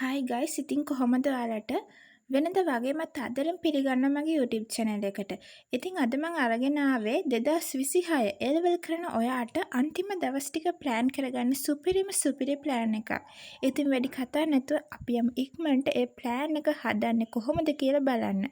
හයි guys ඉතින් කොහොමද ඔයාලට වෙනද වගේමත් අදරෙන් පිළිගන්න මගේ YouTube channel එකට. ඉතින් අද මම අරගෙන ආවේ 2026 A-level කරන ඔයාට අන්තිම දවස් ටික plan කරගන්න සුපිරි plan එකක්. ඉතින් වැඩි කතා නැතුව අපි යමු ඉක්මනට ඒ plan එක හදන්නේ කොහොමද කියලා බලන්න.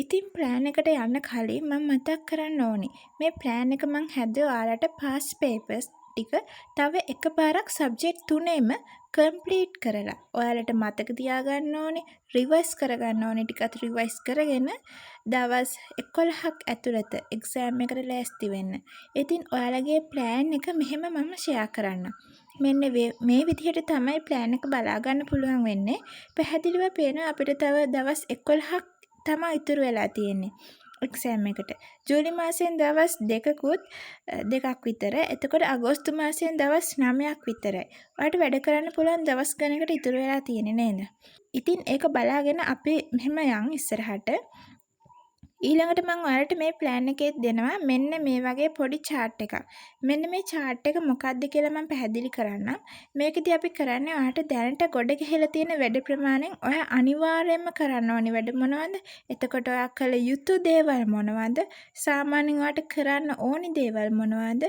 ඉතින් plan එකට යන්න කලින් මම මතක් කරන්න ඕනි. මේ plan එක මම හැදුවේ ඔයාලට past papers ටික තව එකපාරක් subject තුනේම කම්ප්ලීට් කරලා ඔයාලට මතක තියාගන්න ඕනේ රිවයිස් කරගන්න ඕනේ ටිකක් රිවයිස් කරගෙන දවස් 11ක් ඇතුළත එක්සෑම් එකට ලෑස්ති වෙන්න. ඉතින් ඔයාලගේ ප්ලෑන් එක මෙහෙම මම ෂෙයා කරන්නම්. මෙන්න මේ විදිහට තමයි ප්ලෑන් එක බලා ගන්න පුළුවන් වෙන්නේ. පැහැදිලිව පේනවා අපිට තව දවස් 11ක් තමයි ඉතුරු වෙලා තියෙන්නේ. එක්සෑම් එකට. ජූලි මාසයෙන් දවස් දෙකක් විතර. එතකොට අගෝස්තු මාසයෙන් දවස් 9ක් විතරයි. ඔයාලට වැඩ කරන්න පුළුවන් දවස් ගණනකට ඉතුරු වෙලා තියෙන්නේ නේද? ඉතින් ඒක බලාගෙන අපි මෙහෙම යන් ඉස්සරහට. ඊළඟට මම ඔයාලට මේ plan එකේ දෙනවා මෙන්න මේ වගේ පොඩි chart එකක්. මෙන්න මේ chart එක මොකක්ද කියලා මම පැහැදිලි කරන්නම්. මේකදී අපි කරන්නේ ඔයාලට දැනට ගොඩ ගහලා තියෙන වැඩ ප්‍රමාණයෙන් ඔයා අනිවාර්යයෙන්ම කරන්න ඕනි වැඩ මොනවද? එතකොට ඔයා කළ යුතු දේවල් මොනවද? සාමාන්‍යයෙන් ඔයාට කරන්න ඕනි දේවල් මොනවද?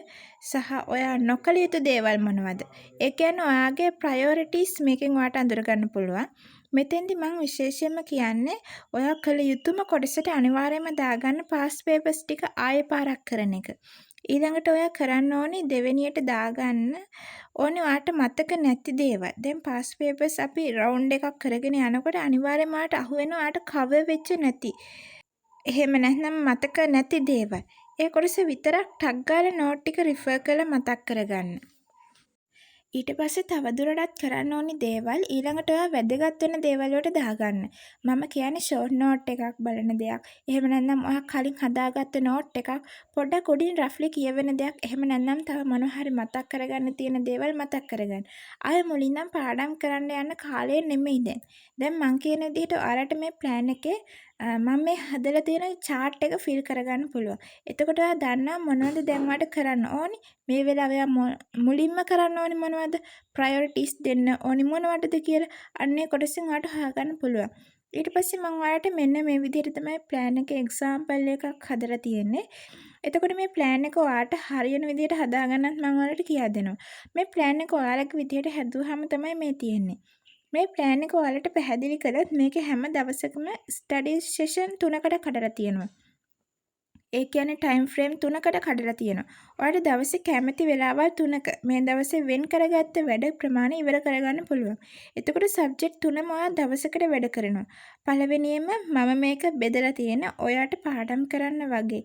සහ ඔයා නොකළ යුතු දේවල් මොනවද? ඒ කියන්නේ ඔයාගේ priorities මේකෙන් ඔයාට අඳුර ගන්න පුළුවන්. මෙතෙන්දි මම විශේෂයෙන්ම කියන්නේ ඔයා කළ යුතුම කොටසට අනිවාර්යයෙන්ම දාගන්න past papers ටික ආයෙ පාරක් කරන එක. ඊළඟට ඔයා කරන්න ඕනේ දෙවෙනියට දාගන්න ඕනේ ඔයාට මතක නැති දේවල්. දැන් past papers අපි round එකක් කරගෙන යනකොට අනිවාර්යයෙන්ම ඔයාට අහුවෙනවා ඔයාට cover වෙච්ච නැති. එහෙම නැත්නම් මතක නැති දේවල්. ඒ කොටස විතරක් ටක් ගාලා note ටික refer කරලා මතක් කරගන්න. ඊට පස්සේ තවදුරටත් කරන්න ඕනි දේවල් ඊළඟට ඔයා වැදගත් වෙන දේවල් වලට දාගන්න. මම කියන්නේ ෂෝට් නෝට් එකක් බලන දෙයක්. එහෙම නැත්නම් ඔයා කලින් හදාගත්ත නෝට් එකක් පොඩ්ඩක් උඩින් රෆ්ලි කියවෙන දෙයක්. එහෙම නැත්නම් තව මොනවා හරි මතක් කරගන්න තියෙන දේවල් මතක් කරගන්න. ආයෙ මුලින් නම් පාඩම් කරන්න යන්න කාලය නෙමෙයි දැන්. දැන් මං කියන විදිහට ඔයාලට මේ plan එකේ මම මේ හදලා තියෙන chart එක fill කරගන්න පුළුවන්. එතකොට ඔයා දන්නවා මොනවද දැන් ඔයාලට කරන්න ඕනි. මේ වෙලාවේ මුලින්ම කරන්න ඕනි මොනවද? priorities දෙන්න ඕනි මොනවටද කියලා අන්නේ කොටසින් ඔයාලට හොයාගන්න පුළුවන්. ඊට පස්සේ මම ඔයාලට මෙන්න මේ විදිහට තමයි plan එකේ example එකක් හදලා තියෙන්නේ. එතකොට මේ plan එක ඔයාලට හරියන විදිහට හදාගන්නත් මම ඔයාලට කියා දෙනවා. මේ plan එක ඔයාලගේ විදිහට හැදුවාම තමයි මේ තියෙන්නේ. මේ plan එක ඔයාලට පැහැදිලි කළත් මේකේ හැම දවසකම study session 3කට කඩලා තියෙනවා. ඒ කියන්නේ time frame 3කට කඩලා තියෙනවා. ඔයාලට දවසේ කැමති වෙලාවල් 3ක මේ දවසේ වෙන් කරගත්ත වැඩ ප්‍රමාණය ඉවර කරගන්න පුළුවන්. එතකොට subject 3ම ඔයා දවසකට වැඩ කරනවා. පළවෙනියෙන්ම මම මේක බෙදලා තියෙන ඔයාට පාඩම් කරන්න වගේ.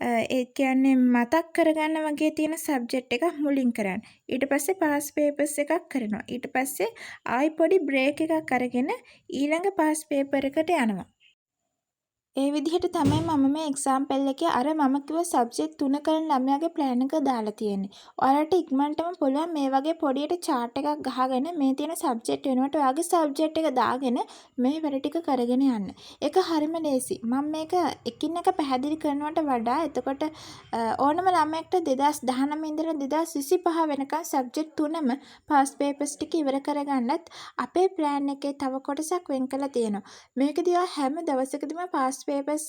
ඒ කියන්නේ මතක් කරගන්න වගේ තියෙන subject එකක් මුලින් කරන්න. ඊට පස්සේ past papers එකක් කරනවා. ඊට පස්සේ ආයි පොඩි break එකක් අරගෙන ඊළඟ past paper එකට යනවා. ඒ විදිහට තමයි මම මේ එක්සැම්පල් එකේ අර මම කිව්ව සබ්ජෙක්ට් 3 කරන ළමයාගේ ප්ලෑන් එක දාලා තියෙන්නේ. ඔයාලට ඉක්මනටම පුළුවන් මේ වගේ පොඩියට chart එකක් ගහගෙන මේ තියෙන සබ්ජෙක්ට් වෙනුවට ඔයාගේ සබ්ජෙක්ට් එක දාගෙන මේ වැඩ ටික කරගෙන යන්න. ඒක හරිම ලේසි. මම මේක එකින් එක පැහැදිලි කරනවට වඩා එතකොට ඕනම ළමයෙක්ට 2019 ඉඳලා 2025 වෙනකන් සබ්ජෙක්ට් 3ම past papers ටික ඉවර කරගන්නත් අපේ ප්ලෑන් එකේ තව කොටසක් වෙන් කරලා තියෙනවා. මේකදී ඔයා හැම දවසකදීම past papers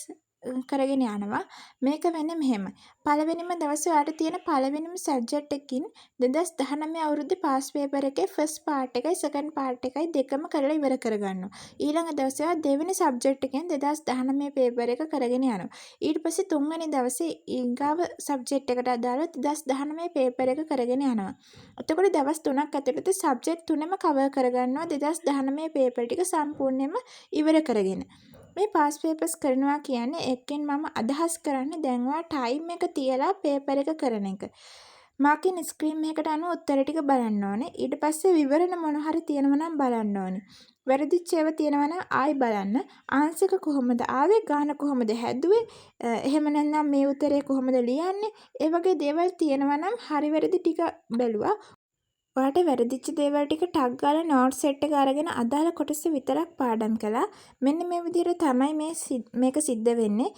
කරගෙන යනවා. මේක වෙන්නේ මෙහෙමයි. පළවෙනිම දවසේ ඔයාලට තියෙන පළවෙනිම සබ්ජෙක්ට් එකකින් 2019 අවුරුද්දේ past paper එකේ first part එකයි second part එකයි දෙකම කරලා ඉවර කරගන්නවා. ඊළඟ දවසේ ඔයා දෙවෙනි සබ්ජෙක්ට් එකෙන් 2019 paper එක කරගෙන යනවා. ඊට පස්සේ තුන්වෙනි දවසේ ඊගාව සබ්ජෙක්ට් එකට අදාළව 2019 paper එක කරගෙන යනවා. එතකොට දවස් 3ක් ඇතුළත සබ්ජෙක්ට් තුනම cover කරගන්නවා 2019 paper ටික සම්පූර්ණයෙන්ම ඉවර කරගෙන. මේ past papers කරනවා කියන්නේ එකෙන් මම අදහස් කරන්නේ දැන් ඔයා time එක තියලා paper එක කරන එක. මාකින් ස්ක්‍රීන් එකකට අනුව උත්තර ටික බලන්න ඕනේ. ඊට පස්සේ විවරණ මොන හරි තියෙනවා නම් බලන්න ඕනේ. වැරදිච්ච ඒවා තියෙනවා නම් ආයි බලන්න. ආන්සර් එක කොහොමද ආවේ? ගාන කොහොමද හැදුවේ? එහෙම නැත්නම් මේ උත්තරේ කොහොමද ලියන්නේ? ඒ වගේ දේවල් තියෙනවා නම් හරි වැරදි ටික බැලුවා. ඔයාට වැරදිච්ච දේවල් ටික ටක් ගාලා නෝට් සෙට් එක අරගෙන අදාළ කොටස විතරක් පාඩම් කළා. මෙන්න මේ විදිහට තමයි මේක සිද්ධ වෙන්නේ.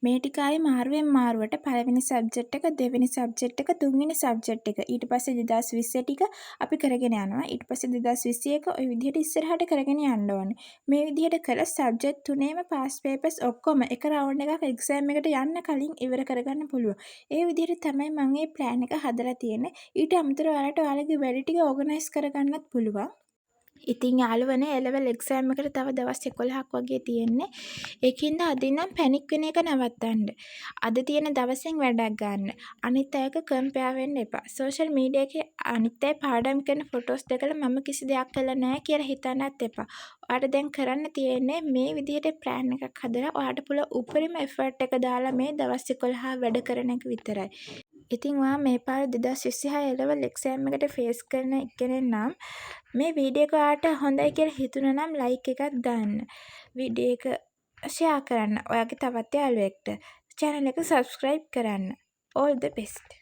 මේ ටික ආයේ මාරුවෙන් මාරුවට පළවෙනි සබ්ජෙක්ට් එක, දෙවෙනි සබ්ජෙක්ට් එක, තුන්වෙනි සබ්ජෙක්ට් එක. ඊට පස්සේ 2020 ටික අපි කරගෙන යනවා. ඊට පස්සේ 2021 ඔය විදිහට ඉස්සරහට කරගෙන යන්න ඕනේ. මේ විදිහට කළොත් සබ්ජෙක්ට් තුනේම පාස් පේපර්ස් ඔක්කොම එක රවුන්ඩ් එකක් එක්සෑම් එකට යන්න කලින් ඉවර කරගන්න පුළුවන්. ඒ විදිහට තමයි මම මේ ප්ලෑන් එක හදලා තියෙන්නේ. ඊට අමතරව ඔයාලට ඔයාලගේ වැඩ ටික ඕගනයිස් කරගන්නත් පුළුවන්. ඉතින් යාළුවනේ A-level එක්සෑම් එකට තව දවස් 11ක් වගේ තියෙන්නේ. ඒකින්ද අදින්නම් පැනික් වෙන එක නවත්තන්න. අද තියෙන දවසෙන් වැඩක් ගන්න. අනිත් අයක කම්පෙයාර් වෙන්න එපා. සෝෂල් මීඩියා එකේ අනිත් අය පාඩම් කරන ෆොටෝස් දැකලා මම කිසි දෙයක් කළා නෑ කියලා හිතන්නත් එපා. ඔයාලට දැන් කරන්න තියෙන්නේ මේ විදිහට ප්ලෑන් එකක් හදලා ඔයාලට පුළුවන් උපරිම එෆර්ට් එක දාලා මේ දවස් 11 වැඩ කරන එක විතරයි. ඉතින් ඔයා මේ පාර 2026 A-level එක්සෑම් එකට ෆේස් කරන කෙනෙක් නම් මේ වීඩියෝ එක ඔයාලට හොඳයි කියලා හිතුණා නම් ලයික් එකක් දාන්න. වීඩියෝ එක ෂෙයා කරන්න ඔයාගේ තවත් යාළුවෙක්ට. channel එක subscribe කරන්න. all the best.